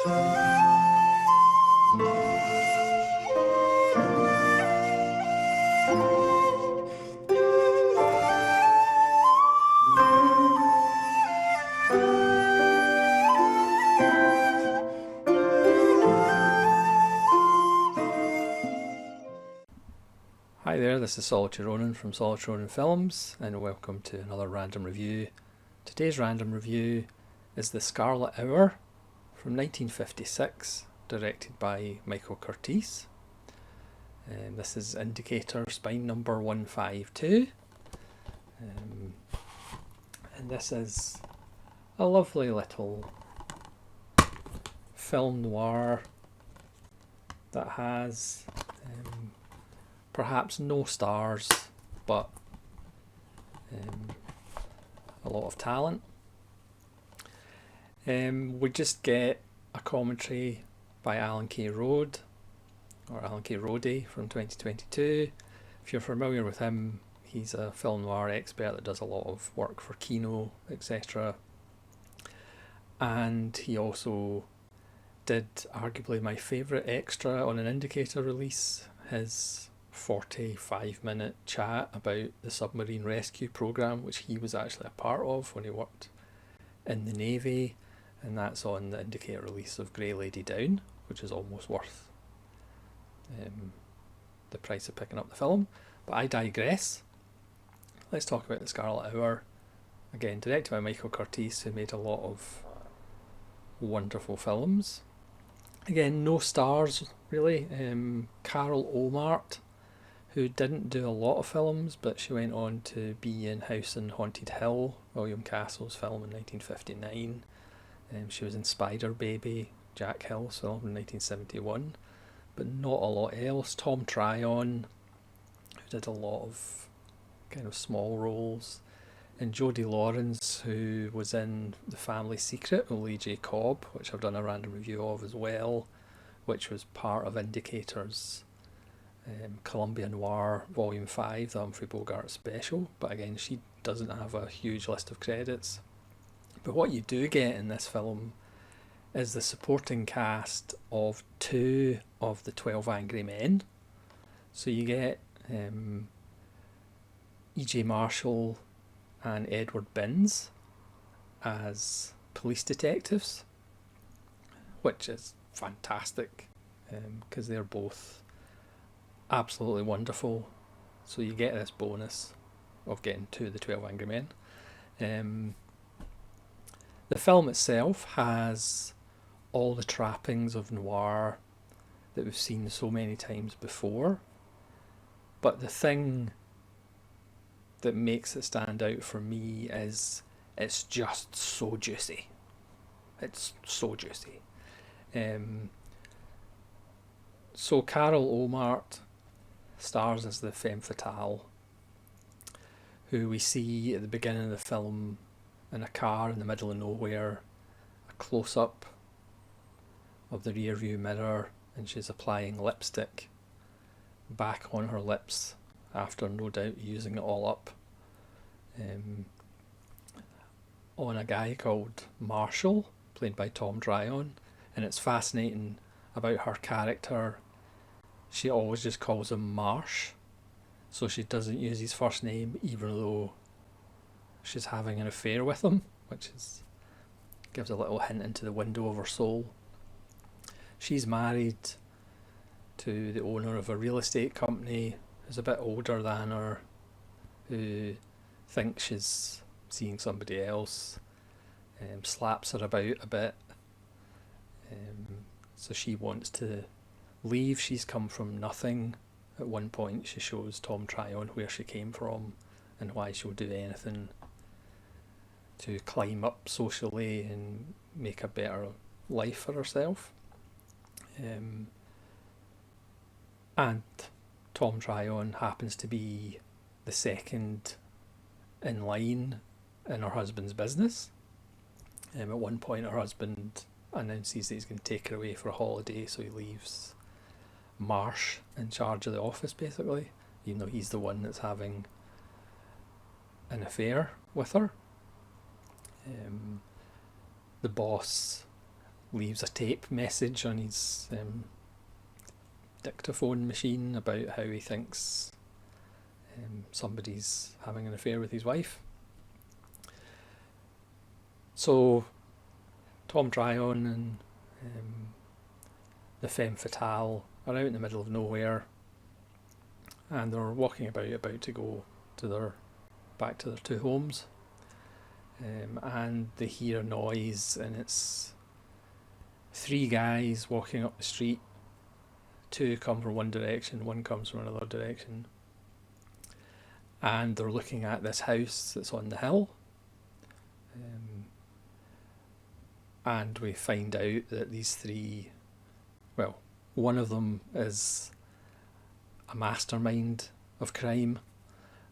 Hi there, this is Solitary Ronin from Solitary Ronin Films, and welcome to another random review. Today's random review is The Scarlet Hour from 1956, directed by Michael Curtiz. This is indicator spine number 152. And this is a lovely little film noir that has perhaps no stars, but a lot of talent. We just get a commentary by Alan K. Rode, or Alan K. Rode from 2022. If you're familiar with him, he's a film noir expert that does a lot of work for Kino, etc. And he also did arguably my favourite extra on an indicator release, his 45-minute chat about the submarine rescue program, which he was actually a part of when he worked in the Navy, and that's on the indicator release of Grey Lady Down, which is almost worth the price of picking up the film. But I digress. Let's talk about The Scarlet Hour, again directed by Michael Curtiz, who made a lot of wonderful films. Again, no stars really. Carol Omart, who didn't do a lot of films, but she went on to be in House on Haunted Hill, William Castle's film in 1959. She was in Spider Baby, Jack Hill's film in 1971, but not a lot else. Tom Tryon, who did a lot of kind of small roles, and Jodie Lawrence, who was in The Family Secret with Lee J. Cobb, which I've done a random review of as well, which was part of Indicator's Columbia Noir Volume 5, the Humphrey Bogart special. But again, she doesn't have a huge list of credits. But what you do get in this film is the supporting cast of 2 of the 12 Angry Men. So you get E.J. Marshall and Edward Binns as police detectives, which is fantastic because they're both absolutely wonderful. So you get this bonus of getting 2 of the 12 Angry Men. The film itself has all the trappings of noir that we've seen so many times before, but the thing that makes it stand out for me is it's just so juicy. It's so juicy. So Carol Omart stars as the femme fatale, who we see at the beginning of the film in a car in the middle of nowhere, a close-up of the rear view mirror, and she's applying lipstick back on her lips after no doubt using it all up on a guy called Marshall, played by Tom Tryon. And it's fascinating about her character, she always just calls him Marsh, so she doesn't use his first name even though she's having an affair with him, which gives a little hint into the window of her soul. She's married to the owner of a real estate company who's a bit older than her, who thinks she's seeing somebody else, slaps her about a bit. So she wants to leave. She's come from nothing. At one point she shows Tom Tryon where she came from and why she'll do anything to climb up socially and make a better life for herself. And Tom Tryon happens to be the second in line in her husband's business. At one point her husband announces that he's going to take her away for a holiday, so he leaves Marsh in charge of the office basically, even though he's the one that's having an affair with her. The boss leaves a tape message on his dictaphone machine about how he thinks somebody's having an affair with his wife. So Tom Tryon and the femme fatale are out in the middle of nowhere, and they're walking about to go to back to their two homes, and they hear a noise, and it's three guys walking up the street. Two come from one direction, one comes from another direction, and they're looking at this house that's on the hill. And we find out that these three, well, one of them is a mastermind of crime,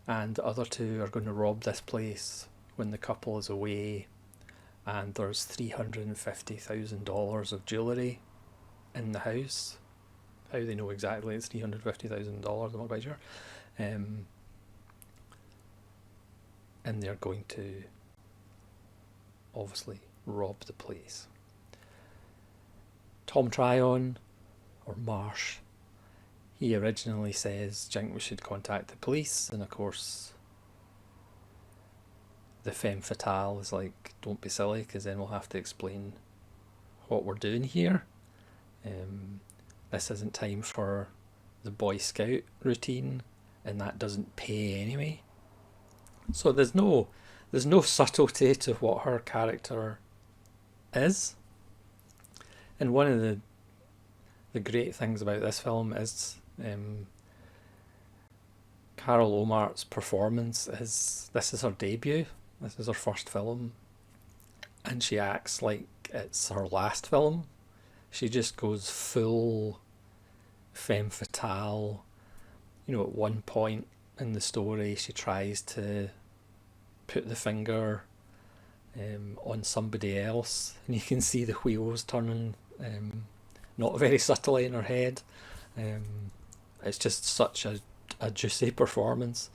and the other two are going to rob this place when the couple is away, and there's $350,000 of jewellery in the house. How they know exactly it's $350,000, I'm not quite sure. And they're going to obviously rob the place. Tom Tryon, or Marsh, he originally says, "Do you think we should contact the police?" And of course the femme fatale is like, "Don't be silly, because then we'll have to explain what we're doing here. This isn't time for the Boy Scout routine, and that doesn't pay anyway." So there's no subtlety to what her character is. And one of the great things about this film is Carol Omart's performance. This is her debut. This is her first film, and she acts like it's her last film. She just goes full femme fatale. You know, at one point in the story, she tries to put the finger on somebody else, and you can see the wheels turning, not very subtly in her head. It's just such a juicy performance.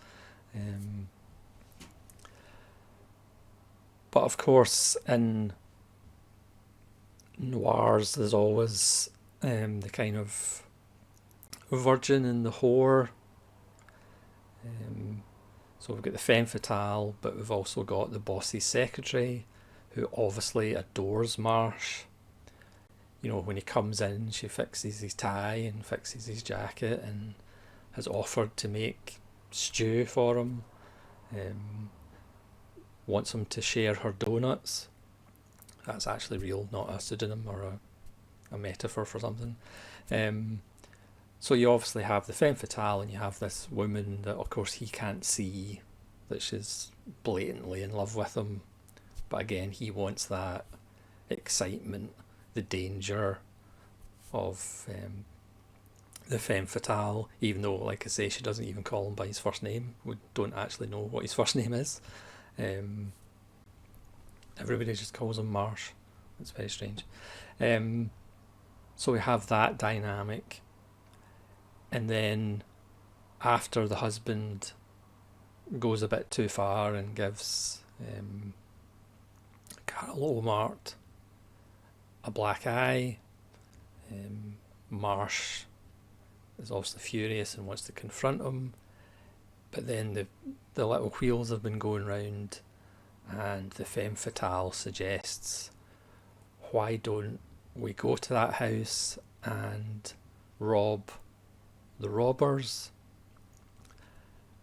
But of course, in noirs, there's always the kind of virgin and the whore. So we've got the femme fatale, but we've also got the boss's secretary, who obviously adores Marsh. You know, when he comes in, she fixes his tie and fixes his jacket and has offered to make stew for him. Wants him to share her donuts. That's actually real, not a pseudonym or a metaphor for something. So you obviously have the femme fatale, and you have this woman that, of course, he can't see that she's blatantly in love with him. But again, he wants that excitement, the danger of the femme fatale, even though, like I say, she doesn't even call him by his first name. We don't actually know what his first name is. Everybody just calls him Marsh. It's very strange. So we have that dynamic. And then after the husband goes a bit too far and gives Carol Omart a black eye, Marsh is obviously furious and wants to confront him. But then the little wheels have been going round, and the femme fatale suggests, why don't we go to that house and rob the robbers?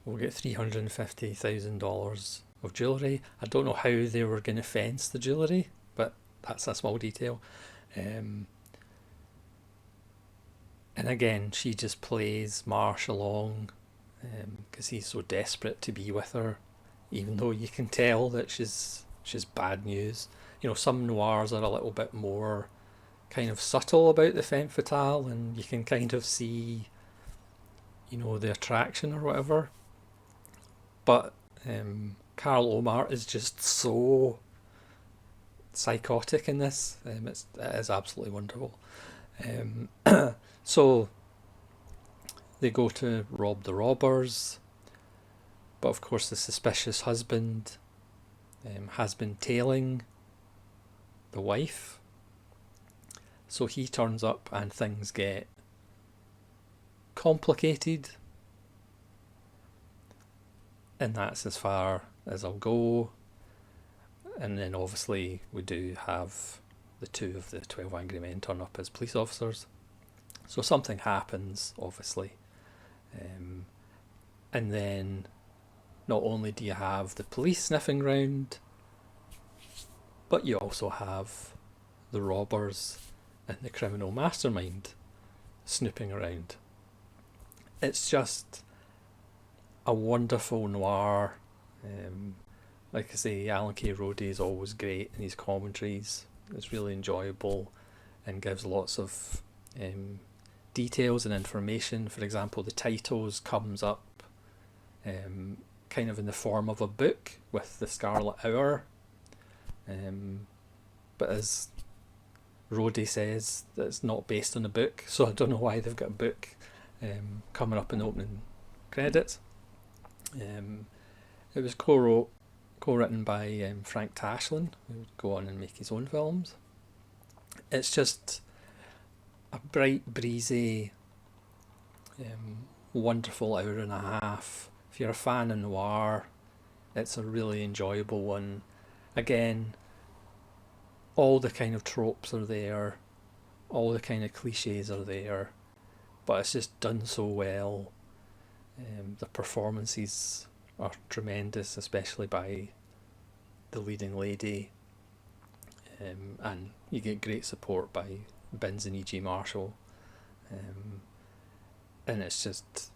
We'll get $350,000 of jewellery. I don't know how they were going to fence the jewellery, but that's a small detail. And again, she just plays Marsh along because he's so desperate to be with her, even though you can tell that she's bad news. You know, some noirs are a little bit more kind of subtle about the femme fatale, and you can kind of see, you know, the attraction or whatever. But Carol Omart is just so psychotic in this. It is absolutely wonderful. So they go to rob the robbers, but of course the suspicious husband has been tailing the wife, So he turns up and things get complicated, and that's as far as I'll go. And then obviously we do have the two of the 12 Angry Men turn up as police officers. So something happens, obviously. And then not only do you have the police sniffing round, but you also have the robbers and the criminal mastermind snooping around. It's just a wonderful noir. Like I say, Alan K. Rody is always great in his commentaries. It's really enjoyable and gives lots of details and information. For example, the titles comes up kind of in the form of a book with the Scarlet Hour. But as Rody says, that's not based on a book, so I don't know why they've got a book coming up in the opening credits. It was co-written by Frank Tashlin, who would go on and make his own films. It's just a bright, breezy, wonderful hour and a half. If you're a fan of noir, it's a really enjoyable one. Again, all the kind of tropes are there, all the kind of cliches are there, but it's just done so well. The performances are tremendous, especially by the leading lady, and you get great support by Binns and E.G. Marshall, and it's just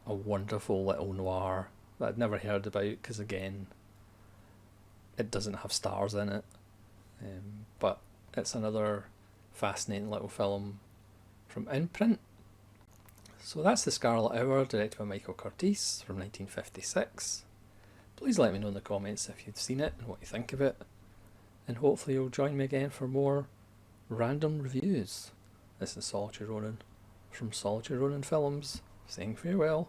a wonderful little noir that I'd never heard about because, again, it doesn't have stars in it, but it's another fascinating little film from Imprint. So that's The Scarlet Hour, directed by Michael Curtiz from 1956. Please let me know in the comments if you've seen it and what you think of it, and hopefully you'll join me again for more random reviews. This is Solitary Ronin from Solitary Ronin Films, saying farewell.